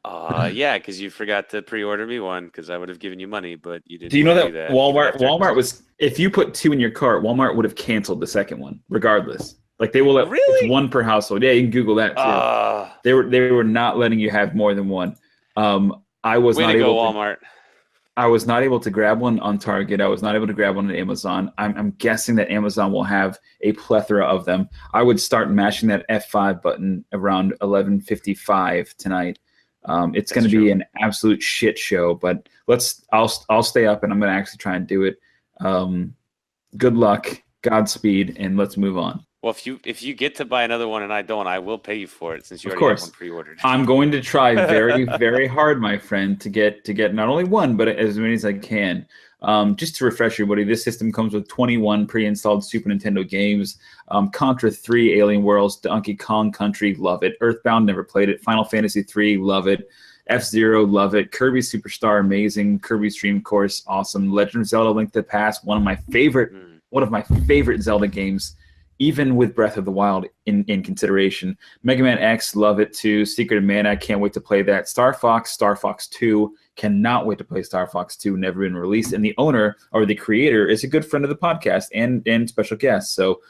Yeah, because you forgot to pre-order me one, because I would have given you money, but you didn't. Do you know that Walmart was, if you put 2 in your cart, Walmart would have canceled the second one, regardless. Like they will let it's 1 per household. Yeah, you can Google that too. They were not letting you have more than one. I was not able to Walmart. I was not able to grab one on Target. I was not able to grab one on Amazon. I'm guessing that Amazon will have a plethora of them. I would start mashing that F5 button around 11:55 tonight. It's going to be an absolute shit show, but I'll stay up and I'm going to actually try and do it. Good luck, Godspeed, and let's move on. Well, if you get to buy another one and I don't, I will pay you for it, since you already have one pre-ordered. I'm going to try very, very hard, my friend, to get not only one, but as many as I can. Just to refresh everybody, this system comes with 21 pre-installed Super Nintendo games. Contra 3, Alien Worlds, Donkey Kong Country, love it. Earthbound, never played it. Final Fantasy 3, love it. F-Zero, love it. Kirby Superstar, amazing. Kirby Dream Course, awesome. Legend of Zelda: Link to the Past, one of my favorite Zelda games, even with Breath of the Wild in consideration. Mega Man X, love it too. Secret of Mana, can't wait to play that. Star Fox 2, cannot wait to play Star Fox 2, never been released. And the owner, or the creator, is a good friend of the podcast and special guest, so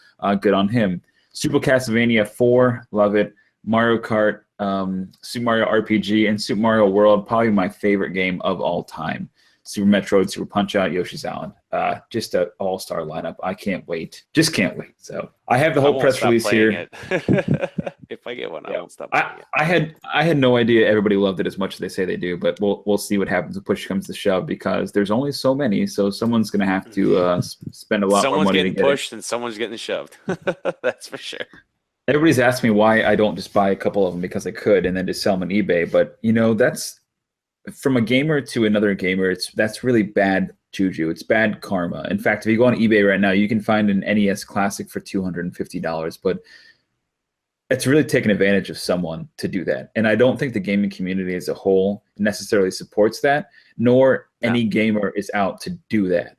good on him. Super Castlevania 4, love it. Mario Kart, Super Mario RPG, and Super Mario World, probably my favorite game of all time. Super Metroid, Super Punch-Out, Yoshi's Island. Just an all-star lineup. I can't wait. Just can't wait. So I have the whole press release here. If I get one, I won't stop playing it. I had no idea everybody loved it as much as they say they do, but we'll see what happens when push comes to shove, because there's only so many, so someone's going to have to spend a lot more money to get it. Someone's getting pushed and someone's getting shoved. That's for sure. Everybody's asked me why I don't just buy a couple of them, because I could and then just sell them on eBay, but that's from a gamer to another gamer, that's really bad juju. It's bad karma. In fact, if you go on eBay right now, you can find an NES Classic for $250, but it's really taking advantage of someone to do that. And I don't think the gaming community as a whole necessarily supports that, nor any gamer is out to do that.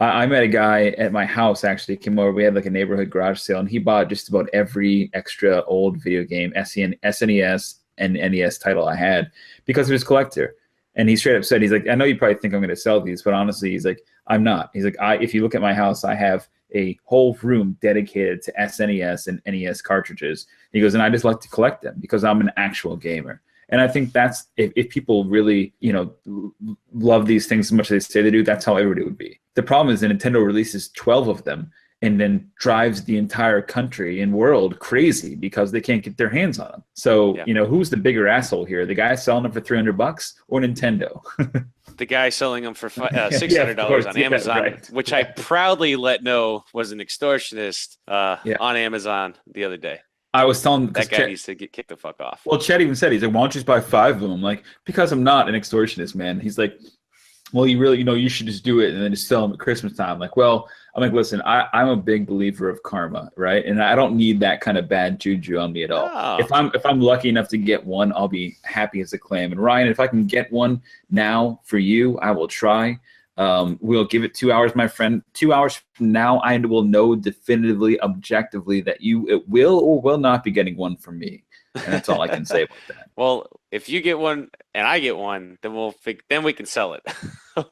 I met a guy at my house, actually came over. We had like a neighborhood garage sale, and he bought just about every extra old video game, SNES and NES title I had because he was a collector. And he straight up said, he's like, I know you probably think I'm going to sell these, but honestly, he's like, I'm not. He's like, if you look at my house, I have a whole room dedicated to SNES and NES cartridges. He goes, and I just like to collect them because I'm an actual gamer. And I think that's, if people really, love these things as much as they say they do, that's how everybody would be. The problem is that Nintendo releases 12 of them and then drives the entire country and world crazy because they can't get their hands on them. So, who's the bigger asshole here? The guy selling them for $300 or Nintendo? The guy selling them for $600 on Amazon, right. Which I proudly let know was an extortionist on Amazon the other day. I was telling that guy needs to get kicked the fuck off. Well, Chet even said, he's like, why don't you just buy 5 of them? I'm like, because I'm not an extortionist, man. He's like, well, you really, you should just do it and then just sell them at Christmas time. I'm like, listen, I'm a big believer of karma, right? And I don't need that kind of bad juju on me at all. Oh. If I'm lucky enough to get one, I'll be happy as a clam. And Ryan, if I can get one now for you, I will try. We'll give it 2 hours, my friend. 2 hours from now, I will know definitively, objectively that you will or will not be getting one from me. And that's all I can say about that. Well, if you get one and I get one, then we can sell it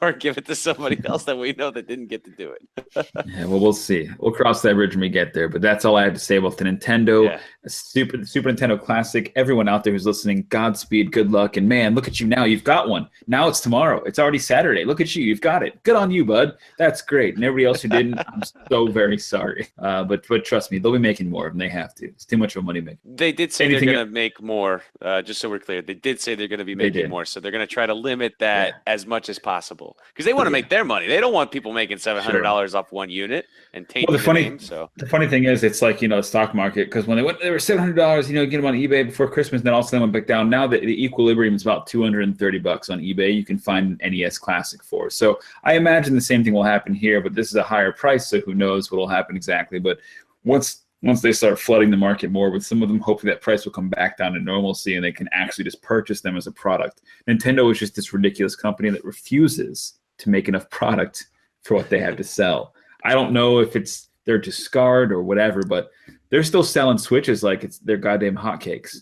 or give it to somebody else that we know that didn't get to do it. Yeah, well, we'll see. We'll cross that bridge when we get there. But that's all I have to say about the Nintendo, Super Nintendo Classic. Everyone out there who's listening, Godspeed, good luck. And man, look at you now. You've got one. Now it's tomorrow. It's already Saturday. Look at you. You've got it. Good on you, bud. That's great. And everybody else who didn't, I'm so very sorry. But trust me, they'll be making more of them. They have to. It's too much of a money maker. They did say they're going to make more, just so we're clear. They did say they're going to be making more. So they're going to try to limit that as much as possible. Because they want to make their money. They don't want people making $700 off one unit and tainting the name. So the funny thing is, it's like, the stock market, because when they were $700, get them on eBay before Christmas, and then all of a sudden went back down. Now the equilibrium is about $230 on eBay. You can find an NES Classic for. So I imagine the same thing will happen here, but this is a higher price, so who knows what will happen exactly. But once they start flooding the market more with some of them, hopefully that price will come back down to normalcy and they can actually just purchase them as a product. Nintendo is just this ridiculous company that refuses to make enough product for what they have to sell. I don't know if it's their discard or whatever, but they're still selling Switches like it's their goddamn hotcakes.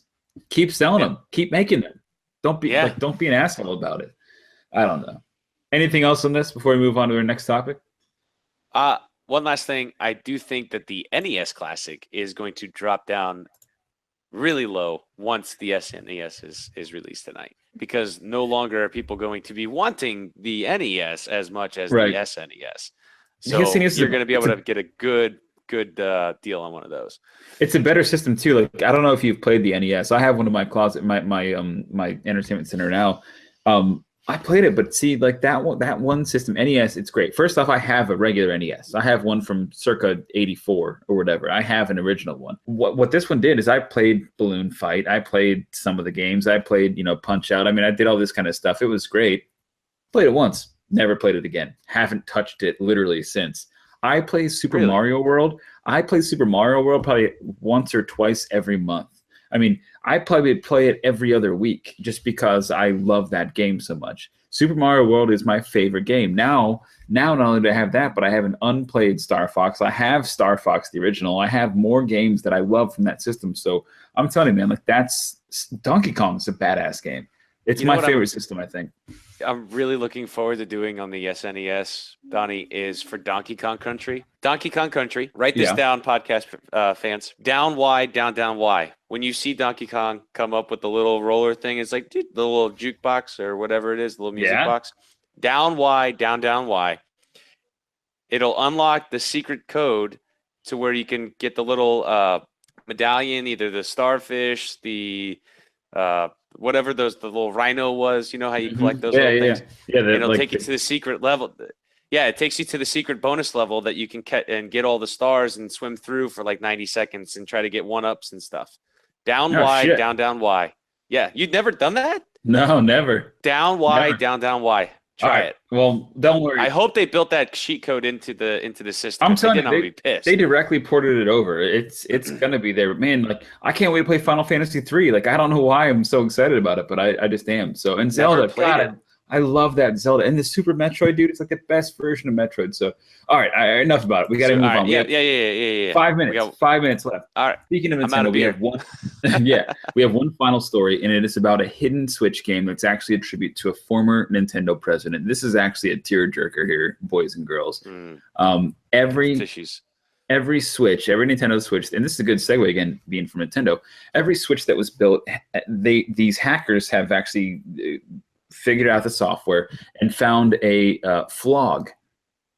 Keep selling them. Keep making them. Don't be an asshole about it. I don't know. Anything else on this before we move on to our next topic? One last thing. I do think that the NES Classic is going to drop down really low once the SNES is released tonight, because no longer are people going to be wanting the NES as much as the SNES. So you're going to be able to get a good deal on one of those. It's a better system too. Like, I don't know if you've played the NES. I have one in my closet, my entertainment center now. I played it, but see, like that one system, NES, it's great. First off, I have a regular NES. I have one from circa 84 or whatever. I have an original one. What this one did is I played Balloon Fight. I played some of the games. I played, Punch Out. I mean, I did all this kind of stuff. It was great. Played it once. Never played it again. Haven't touched it literally since. I play Super Mario World. I play Super Mario World probably once or twice every month. I mean, I probably play it every other week just because I love that game so much. Super Mario World is my favorite game. Now not only do I have that, but I have an unplayed Star Fox. I have Star Fox, the original. I have more games that I love from that system. So I'm telling you, man, like that's Donkey Kong's a badass game. It's my favorite system, I think. I'm really looking forward to doing on the SNES, Donnie, is for Donkey Kong Country. Donkey Kong Country. Write this down, podcast fans. Down Y, down, down Y. When you see Donkey Kong come up with the little roller thing, it's like the little jukebox or whatever it is, the little music box. Down Y, down, down Y. It'll unlock the secret code to where you can get the little medallion, either the starfish, the whatever the little rhino was. You know how you collect those little things? Yeah, it'll take you to the secret level. Yeah, it takes you to the secret bonus level that you can get all the stars and swim through for like 90 seconds and try to get 1-ups and stuff. Down Y, down, down Y. Yeah, you'd never done that? No, never. Down Y, down, down Y. Try it. Well, don't worry. I hope they built that cheat code into the system. I'm telling you, be pissed. They directly ported it over. It's gonna be there. Man, like I can't wait to play Final Fantasy 3. Like I don't know why I'm so excited about it, but I just am. So and Zelda, God, I love that Zelda. And the Super Metroid, dude, it's like the best version of Metroid. So, all right, enough about it. We got to move all right, on. Yeah. 5 minutes. 5 minutes left. All right. Speaking of I'm out Nintendo, of we beer. have one. Yeah, we have one final story, and it is about a hidden Switch game that's actually a tribute to a former Nintendo president. This is actually a tearjerker here, boys and girls. Tissues. Every Switch, every Nintendo Switch, and this is a good segue again, being from Nintendo. Every Switch that was built, these hackers have actually figured out the software and found a flog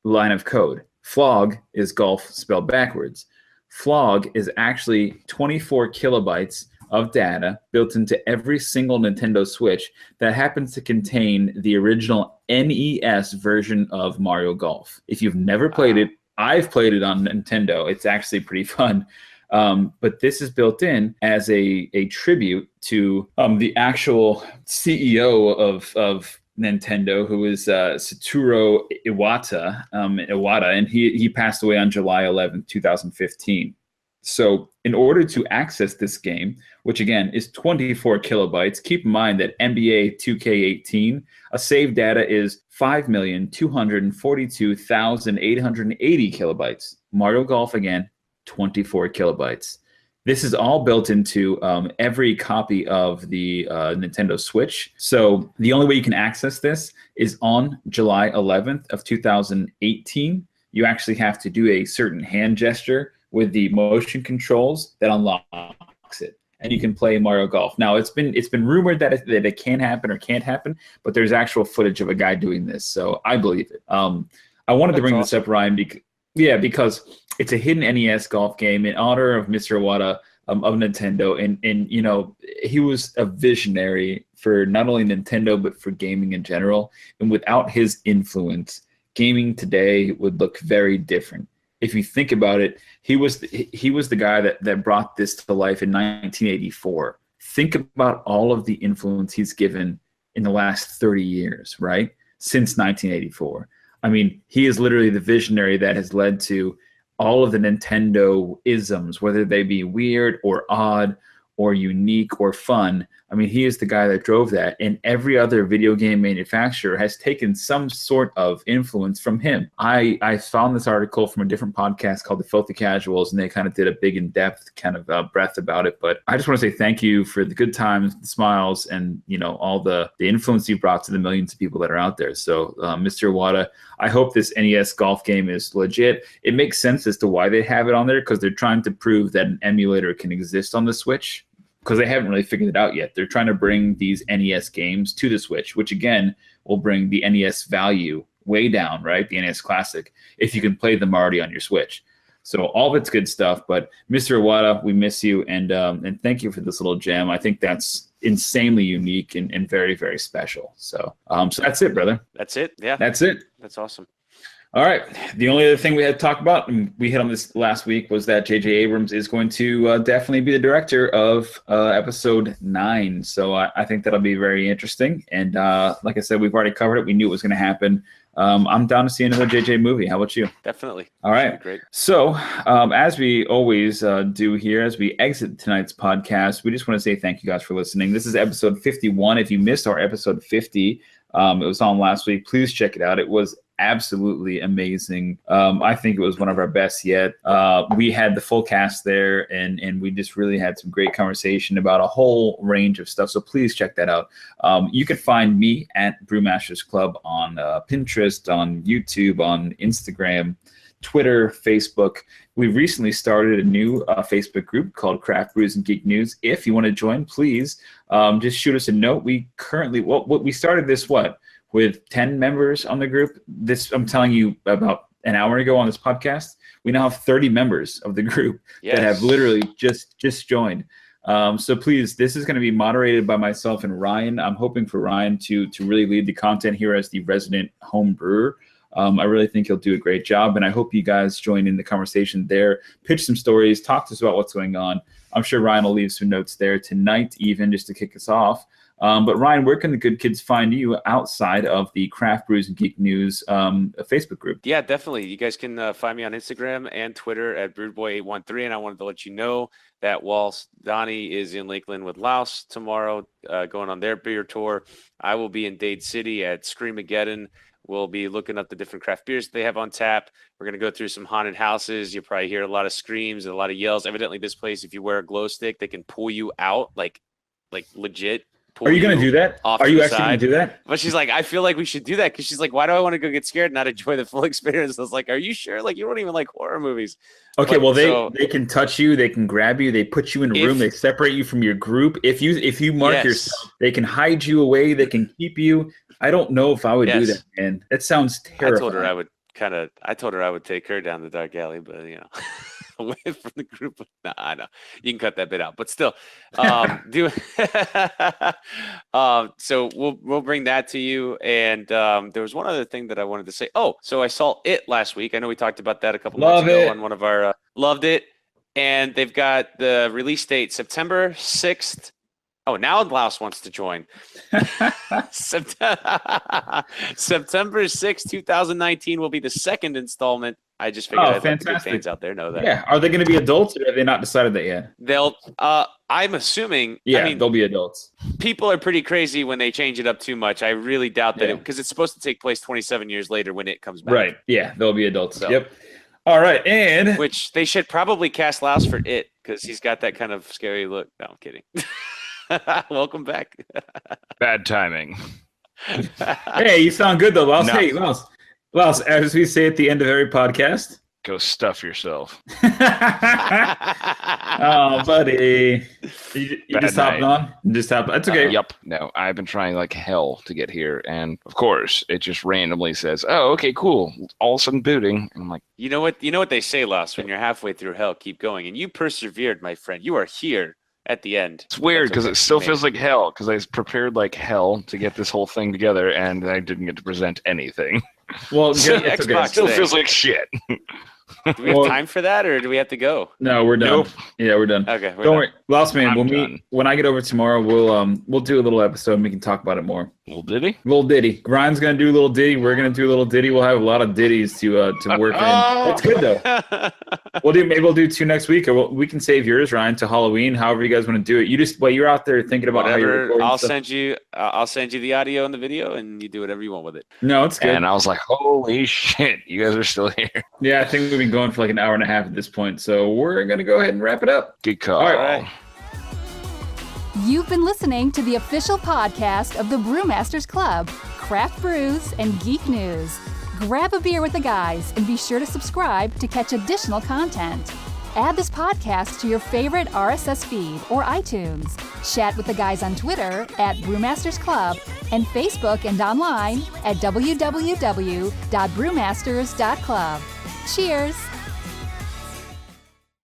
line of code. Flog is golf spelled backwards. Flog is actually 24 kilobytes of data built into every single Nintendo Switch that happens to contain the original NES version of Mario Golf. If you've never played it, I've played it on Nintendo. It's actually pretty fun. But this is built in as a tribute to the actual CEO of Nintendo, who is Satoru Iwata, and he passed away on July 11th, 2015. So in order to access this game, which again is 24 kilobytes, keep in mind that NBA 2K18, a save data is 5,242,880 kilobytes. Mario Golf, again, 24 kilobytes. This is all built into every copy of the Nintendo Switch. So the only way you can access this is on July 11th of 2018. You actually have to do a certain hand gesture with the motion controls that unlocks it, and you can play Mario Golf. Now, it's been rumored that it can happen or can't happen, but there's actual footage of a guy doing this, so I believe it. I wanted to bring this up, Ryan, because it's a hidden NES golf game in honor of Mr. Iwata of Nintendo, and you know, he was a visionary for not only Nintendo but for gaming in general. And without his influence, gaming today would look very different. If you think about it, he was the guy that brought this to life in 1984. Think about all of the influence he's given in the last 30 years, right? Since 1984. I mean, he is literally the visionary that has led to all of the Nintendo isms, whether they be weird or odd or unique or fun. I mean, he is the guy that drove that, and every other video game manufacturer has taken some sort of influence from him. I found this article from a different podcast called The Filthy Casuals, and they kind of did a big in-depth kind of breath about it. But I just want to say thank you for the good times, the smiles, and you know, all the influence you brought to the millions of people that are out there. So, Mr. Iwata, I hope this NES golf game is legit. It makes sense as to why they have it on there, because they're trying to prove that an emulator can exist on the Switch, because they haven't really figured it out yet. They're trying to bring these NES games to the Switch, which again will bring the NES value way down, right? The NES Classic, if you can play them already on your Switch. So all of it's good stuff. But Mr. Iwata, we miss you, and thank you for this little gem. I think that's insanely unique and very, very special. So so that's it, brother. That's it. Yeah. That's it. That's awesome. All right. The only other thing we had to talk about, and we hit on this last week, was that J.J. Abrams is going to definitely be the director of episode 9. So I think that'll be very interesting. And like I said, we've already covered it. We knew it was going to happen. I'm down to see another J.J. movie. How about you? Definitely. All right. Great. So as we always do here, as we exit tonight's podcast, we just want to say thank you guys for listening. This is episode 51. If you missed our episode 50, it was on last week. Please check it out. It was absolutely amazing. I think it was one of our best yet. We had the full cast there, and we just really had some great conversation about a whole range of stuff. So please check that out. You can find me at Brewmasters.Club on Pinterest, on YouTube, on Instagram, Twitter, Facebook. We recently started a new Facebook group called Craft Brews and Geek News. If you want to join, please just shoot us a note. We currently, we started this, with 10 members on the group. This, I'm telling you, about an hour ago on this podcast, we now have 30 members of the group that have literally just joined. So please, this is going to be moderated by myself and Ryan. I'm hoping for Ryan to really lead the content here as the resident home brewer. I really think he'll do a great job, and I hope you guys join in the conversation there. Pitch some stories, talk to us about what's going on. I'm sure Ryan will leave some notes there tonight, even just to kick us off. But Ryan, where can the good kids find you outside of the Craft Brews and Geek News Facebook group? Yeah, definitely. You guys can find me on Instagram and Twitter at BrewedBoy813. And I wanted to let you know that whilst Donnie is in Lakeland with Laos tomorrow, going on their beer tour, I will be in Dade City at Screamageddon. We'll be looking up the different craft beers they have on tap. We're going to go through some haunted houses. You'll probably hear a lot of screams and a lot of yells. Evidently, this place, if you wear a glow stick, they can pull you out, like legit. Are you going to do that? Are you actually going to do that? But she's like, I feel like we should do that because she's like, why do I want to go get scared and not enjoy the full experience? I was like, are you sure? Like, you don't even like horror movies. Okay, but, well, they can touch you, they can grab you, they put you in a room, they separate you from your group. If you mark yourself, they can hide you away, they can keep you. I don't know if I would do that, man. That sounds terrifying. I told her I would take her down the dark alley, but away from the group. No, I know you can cut that bit out, but still, so we'll bring that to you. And there was one other thing that I wanted to say. Oh, so I saw It last week. I know we talked about that a couple months ago on one of our loved it, and they've got the release date September 6th. Oh, now Laos wants to join. September 6th, 2019 will be the second installment. I just figured I'd let the good fans out there know that. Yeah. Are they going to be adults or have they not decided that yet? I'm assuming. Yeah, they'll be adults. People are pretty crazy when they change it up too much. I really doubt that because it's supposed to take place 27 years later when it comes back. Right. Yeah, they'll be adults. So. Yep. All right. And which they should probably cast Laos for It because he's got that kind of scary look. No, I'm kidding. Welcome back. Bad timing. Hey, you sound good though, Laos. No. Hey, Laos, as we say at the end of every podcast, go stuff yourself. Oh, buddy. You just hopped on? Just hopped on. That's okay. Yep. No, I've been trying like hell to get here. And of course, it just randomly says, oh, okay, cool. All of a sudden booting. And I'm like, you know what they say, Laos, when you're halfway through hell, keep going. And you persevered, my friend. You are here at the end. It's weird because it still feels like hell because I prepared like hell to get this whole thing together and I didn't get to present anything. Well, Xbox it still feels like shit. Do we have time for that or do we have to go? No, we're done. Nope. Yeah, we're done. Okay. Don't worry. Laos man, we'll meet when I get over tomorrow. We'll do a little episode and we can talk about it more. Little ditty? Little ditty. Ryan's gonna do a little ditty. We're gonna do a little ditty. We'll have a lot of ditties to work in. It's good though. Maybe we'll do 2 next week, or we can save yours, Ryan, to Halloween. However you guys want to do it. You just you're out there thinking about whatever, how you're recording I'll stuff. send you the audio and the video, and you do whatever you want with it. No, it's good. And I was like, holy shit, you guys are still here. Yeah, I think we've been going for like an hour and a half at this point, so we're gonna go ahead and wrap it up. Good call. All right. You've been listening to the official podcast of the Brewmasters Club, Craft Brews and Geek News. Grab a beer with the guys and be sure to subscribe to catch additional content. Add this podcast to your favorite RSS feed or iTunes. Chat with the guys on Twitter at Brewmasters.Club and Facebook and online at www.brewmasters.club. Cheers!